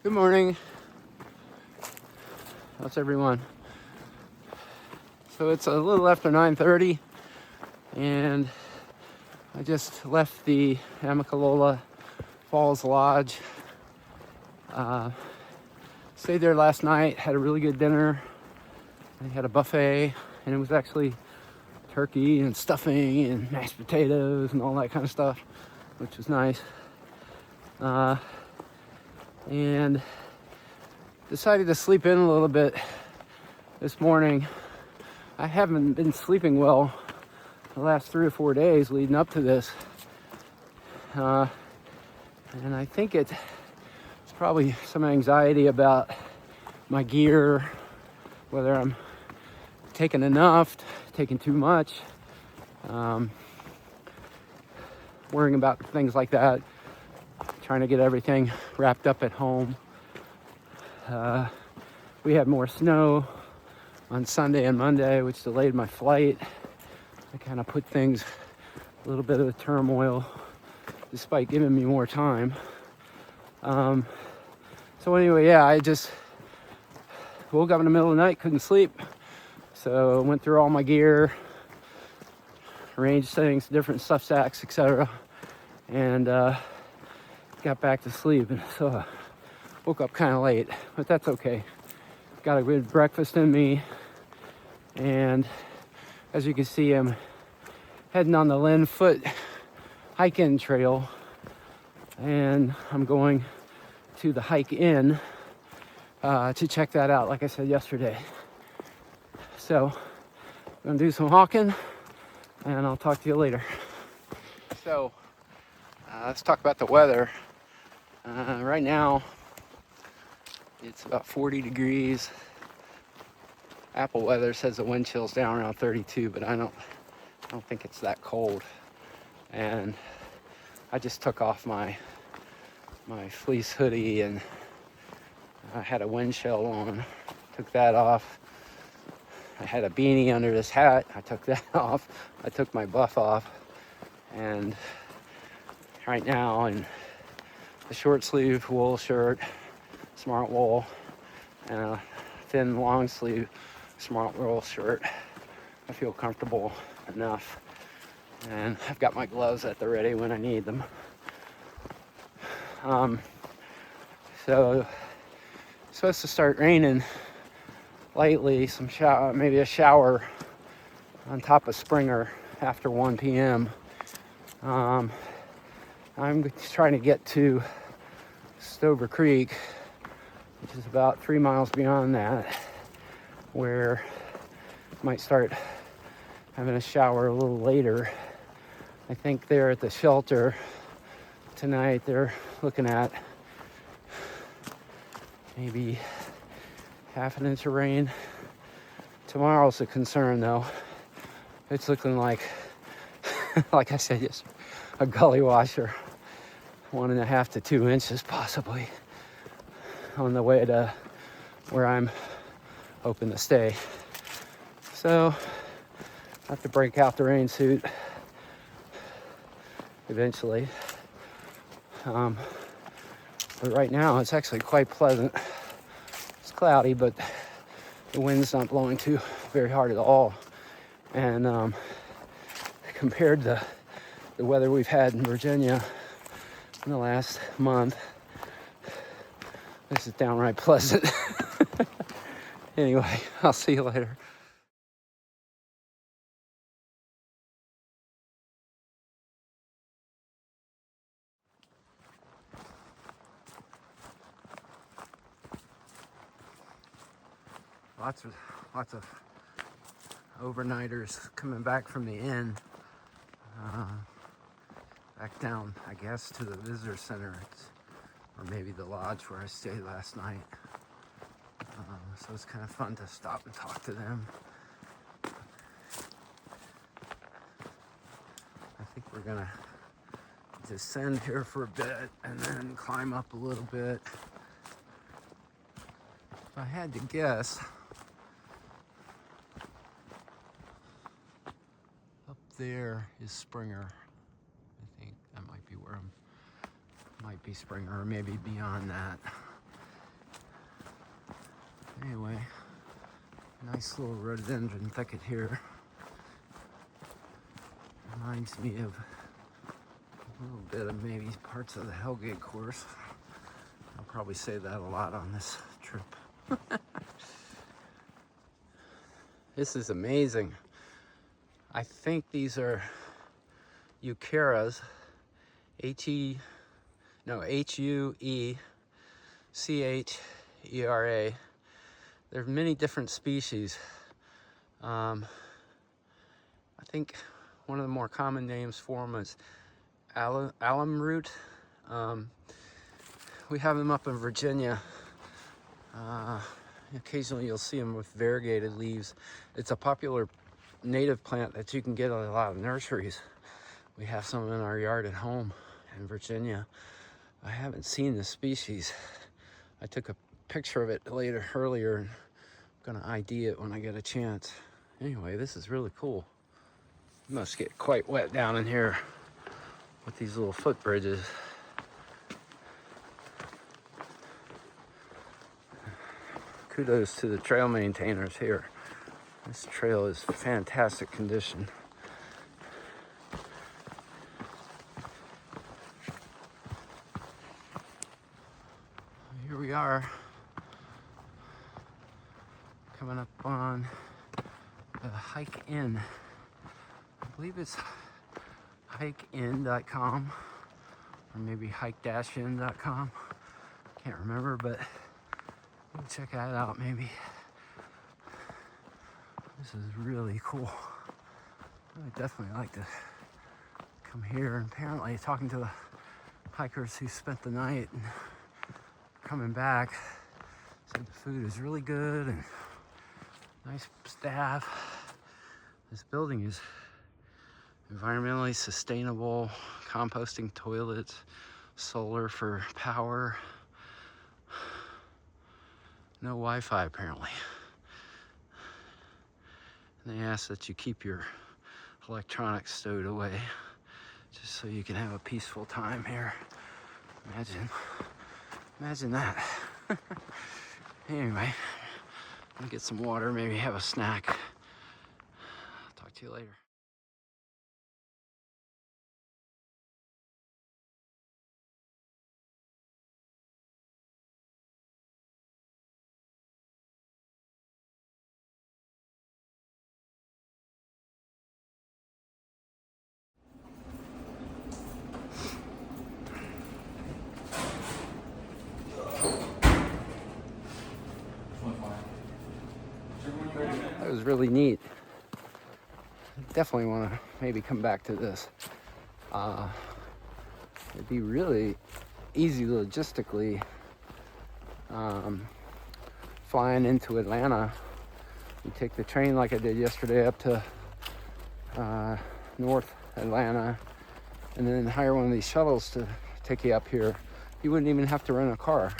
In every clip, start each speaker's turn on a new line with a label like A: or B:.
A: Good morning. How's everyone? So it's a little after 9:30 and I just left the Amicalola Falls Lodge. Stayed there last night, had a really good dinner. I had a buffet and it was actually turkey and stuffing and mashed potatoes and all that kind of stuff, which was nice. And decided to sleep in a little bit this morning. I haven't been sleeping well the last 3 or 4 days leading up to this. And I think it's probably some anxiety about my gear, whether I'm taking enough, taking too much, worrying about things like that, trying to get everything wrapped up at home. We had more snow on Sunday and Monday, which delayed my flight. I kind of put things a little bit of a turmoil despite giving me more time. So anyway, yeah, I just woke up in the middle of the night, couldn't sleep. So I went through all my gear, arranged things, different stuff sacks, etc. And got back to sleep. And so I woke up kind of late, but that's okay. Got a good breakfast in me. And as you can see, I'm heading on the Linfoot hike-in trail. And I'm going to the hike-in to check that out, like I said yesterday. So I'm gonna do some hawking and I'll talk to you later. So let's talk about the weather. Right now it's about 40 degrees. Apple weather says the wind chill's down around 32, but I don't think it's that cold. And I just took off my fleece hoodie and I had a wind shell on. Took that off. I had a beanie under this hat. I took that off. I took my buff off. And right now in a short sleeve wool shirt, smart wool, and a thin long sleeve smart wool shirt, I feel comfortable enough. And I've got my gloves at the ready when I need them. So it's supposed to start raining lightly, maybe a shower on top of Springer after 1 p.m. I'm trying to get to Stover Creek, which is about 3 miles beyond that, where I might start having a shower a little later. I think they're at the shelter tonight. They're looking at maybe half an inch of rain. Tomorrow's a concern though. It's looking like, like I said, just a gully washer, 1.5 to 2 inches possibly, on the way to where I'm hoping to stay. So I have to break out the rain suit eventually. But right now it's actually quite pleasant. It's cloudy, but the wind's not blowing too very hard at all. And compared to the weather we've had in Virginia in the last month, this is downright pleasant. Anyway, I'll see you later. Lots of overnighters coming back from the inn, back down, I guess, to the visitor center, or maybe the lodge where I stayed last night. So it's kind of fun to stop and talk to them. I think we're gonna descend here for a bit and then climb up a little bit. If I had to guess, up there is Springer. I think that might be where might be Springer, or maybe beyond that. Anyway, nice little rhododendron thicket here. Reminds me of a little bit of maybe parts of the Hellgate course. I'll probably say that a lot on this trip. This is amazing. I think these are Eucheras, Huechera. There are many different species. I think one of the more common names for them is alum root. We have them up in Virginia. Occasionally you'll see them with variegated leaves. It's a popular native plant that you can get at a lot of nurseries. We have some in our yard at home in Virginia. I haven't seen the species. I took a picture of it earlier, and I'm gonna ID it when I get a chance. Anyway, this is really cool. It must get quite wet down in here with these little footbridges. Kudos to the trail maintainers here. This trail is fantastic condition. Here we are, coming up on the Hike In. I believe it's hikein.com or maybe hike-in.com. Can't remember, but we'll check that out maybe. This is really cool. I would definitely like to come here. And apparently, talking to the hikers who spent the night and coming back, said the food is really good and nice staff. This building is environmentally sustainable, composting toilets, solar for power, no Wi-Fi apparently. And they ask that you keep your electronics stowed away just so you can have a peaceful time here. Imagine that. Anyway, I'm gonna get some water, maybe have a snack. I'll talk to you later. That was really neat. Definitely want to maybe come back to this. It'd be really easy logistically flying into Atlanta. You take the train like I did yesterday up to North Atlanta and then hire one of these shuttles to take you up here. You wouldn't even have to rent a car.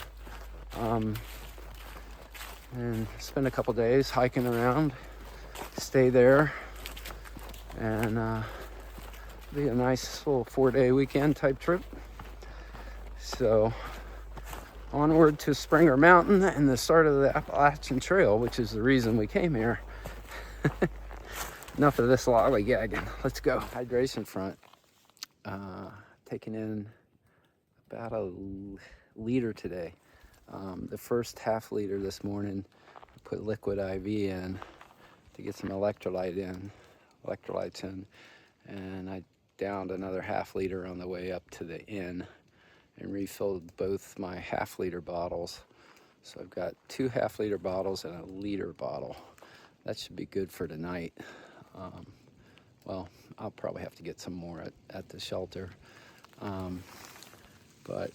A: And spend a couple days hiking around, stay there, and be a nice little 4-day weekend type trip. So onward to Springer Mountain and the start of the Appalachian Trail, which is the reason we came here. Enough of this lollygagging. Let's go. Hydration front. Taking in about a liter today. The first half-liter this morning, I put liquid IV in to get some electrolytes in, and I downed another half-liter on the way up to the inn and refilled both my half-liter bottles. So I've got 2 half-liter bottles and a liter bottle. That should be good for tonight. Well, I'll probably have to get some more at the shelter, but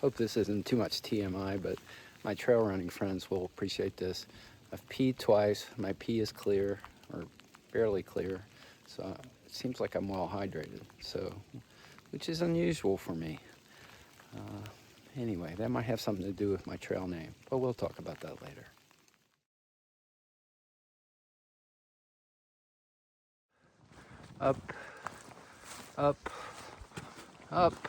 A: hope this isn't too much TMI, but my trail running friends will appreciate this. I've peed twice. My pee is clear, or barely clear, so it seems like I'm well hydrated, so, which is unusual for me. Anyway, that might have something to do with my trail name, but we'll talk about that later. Up, up, up.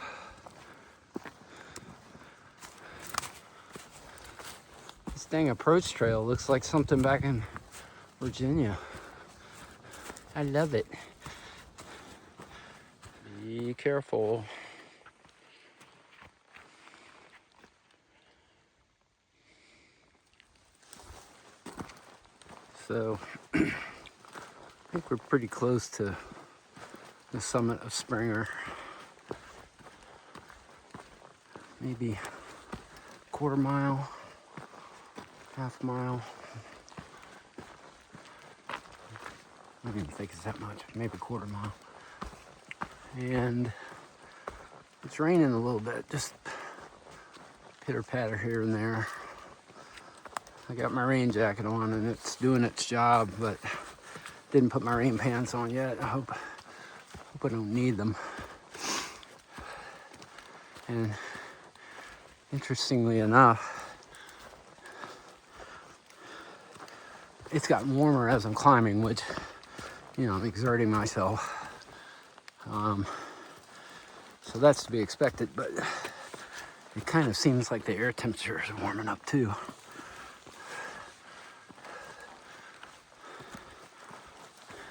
A: This dang approach trail looks like something back in Virginia. I love it. Be careful. So I think we're pretty close to the summit of Springer. Maybe a quarter mile, half mile. I didn't think it's that much, maybe a quarter mile. And it's raining a little bit, just pitter patter here and there. I got my rain jacket on and it's doing its job, but didn't put my rain pants on yet. I hope I don't need them. And interestingly enough, it's gotten warmer as I'm climbing, which, you know, I'm exerting myself. So that's to be expected, but it kind of seems like the air temperature is warming up too.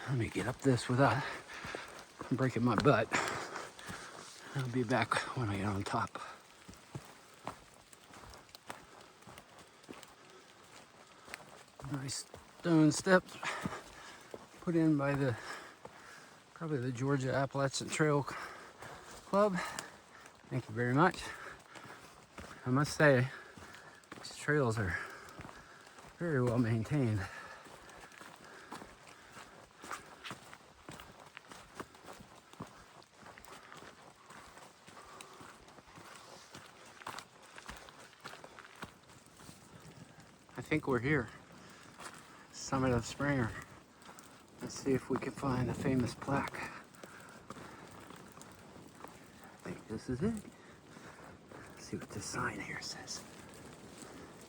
A: Let me get up this without breaking my butt. I'll be back when I get on top. Nice stone steps put in by probably the Georgia Appalachian Trail Club. Thank you very much. I must say, these trails are very well maintained. I think we're here, summit of Springer. Let's see if we can find the famous plaque. I think this is it. Let's see what this sign here says.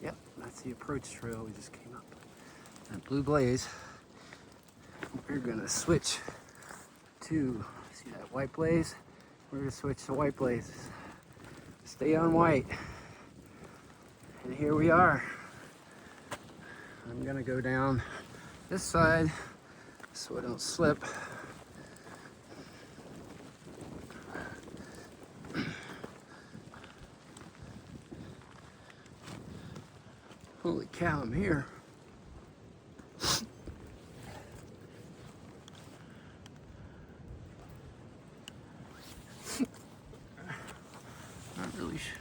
A: Yep, that's the approach trail we just came up. That blue blaze. We're gonna switch to, see that white blaze? We're gonna switch to white blazes. Stay on white. And here we are. I'm gonna go down this side so I don't slip. Holy cow, I'm here. Not really sure.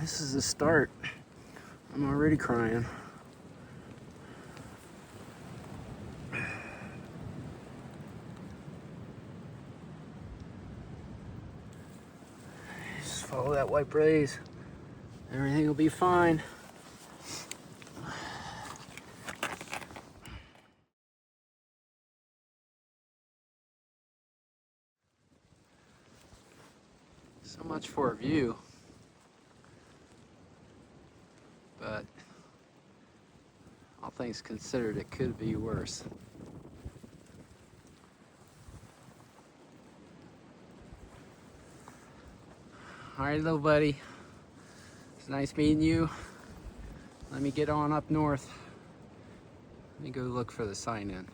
A: This is the start. I'm already crying. Just follow that white blaze. Everything will be fine. So much for a view. But all things considered, it could be worse. All right, little buddy. It's nice meeting you. Let me get on up north. Let me go look for the sign in.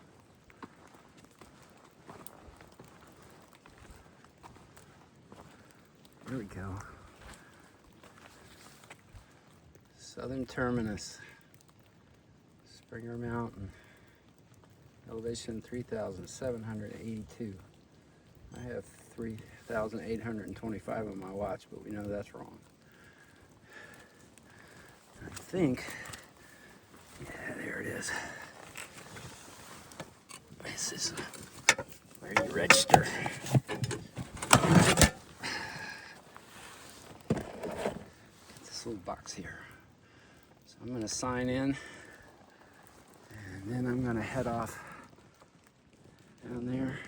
A: Here we go. Southern terminus. Springer Mountain. Elevation 3,782. I have 3,825 on my watch, but we know that's wrong. I think, yeah, there it is. This is where you register. This little box here. So I'm gonna sign in, and then I'm gonna head off down there.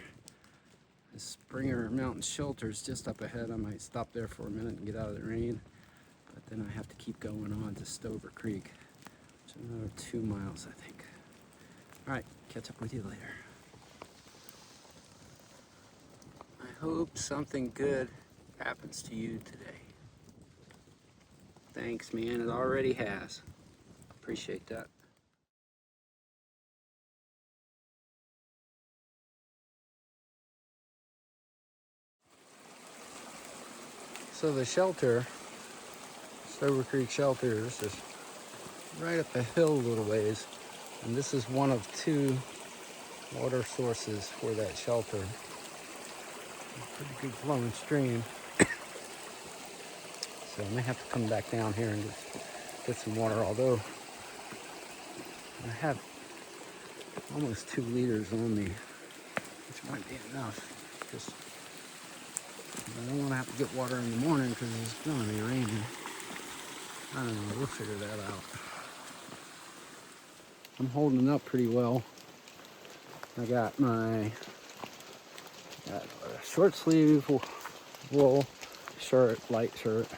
A: The Springer Mountain Shelter is just up ahead. I might stop there for a minute and get out of the rain, but then I have to keep going on to Stover Creek, which is another 2 miles, I think. All right, catch up with you later. I hope something good happens to you today. Thanks, man. It already has. Appreciate that. So the shelter, Sober Creek Shelters, is right up the hill a little ways. And this is one of 2 water sources for that shelter. Pretty good flowing stream. So I may have to come back down here and get some water, although I have almost 2 liters on me, which might be enough. Just I don't want to have to get water in the morning because it's going to be raining. I don't know, we'll figure that out. I'm holding up pretty well. I got my short sleeve wool shirt, light shirt,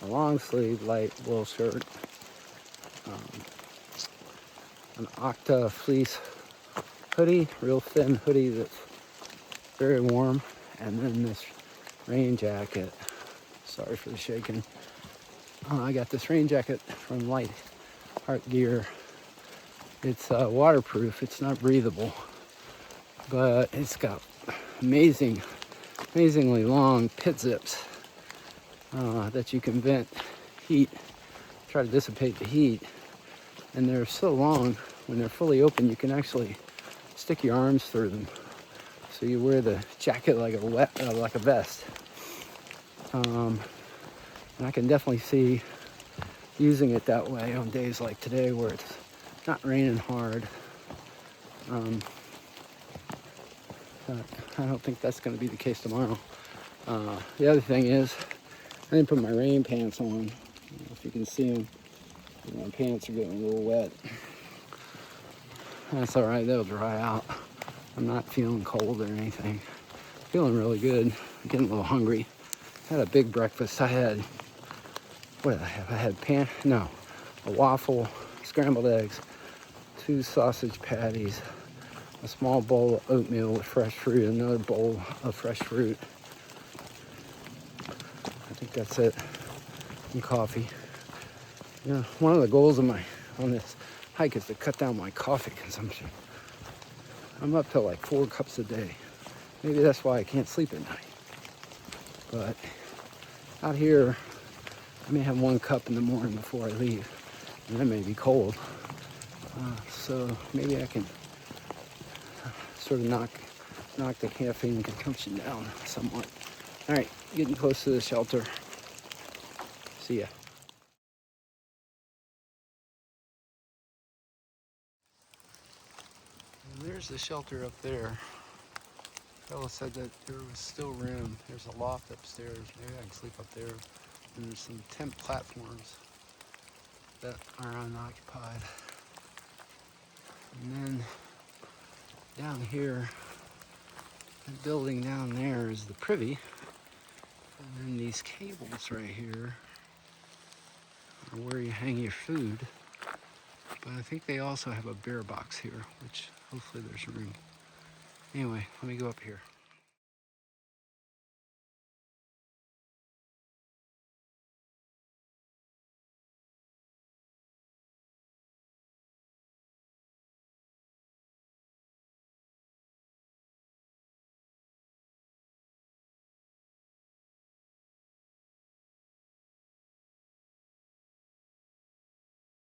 A: a long sleeve light wool shirt, an Octa fleece hoodie, real thin hoodie that's very warm, and then this rain jacket. Sorry for the shaking. I got this rain jacket from Light Heart Gear. It's waterproof. It's not breathable, but it's got amazingly long pit zips that you can vent heat, try to dissipate the heat. And they're so long, when they're fully open, you can actually stick your arms through them. So you wear the jacket like a vest. And I can definitely see using it that way on days like today where it's not raining hard. I don't think that's going to be the case tomorrow. The other thing is, I didn't put my rain pants on. I don't know if you can see them. My pants are getting a little wet. That's all right, they'll dry out. I'm not feeling cold or anything. Feeling really good. I'm getting a little hungry. Had a big breakfast. I had, what did I have? I had a waffle, scrambled eggs, 2 sausage patties, a small bowl of oatmeal with fresh fruit, another bowl of fresh fruit. I think that's it. And coffee. You know, one of the goals of on this hike is to cut down my coffee consumption. I'm up to like 4 cups a day. Maybe that's why I can't sleep at night. But out here, I may have 1 cup in the morning before I leave, and that may be cold. So maybe I can sort of knock the caffeine consumption down somewhat. All right, getting close to the shelter. See ya. And there's the shelter up there. Fella said that there was still room. There's a loft upstairs. Maybe I can sleep up there. And there's some tent platforms that are unoccupied. And then down here, that building down there is the privy. And then these cables right here are where you hang your food. But I think they also have a bear box here, which hopefully there's room. Anyway, let me go up here.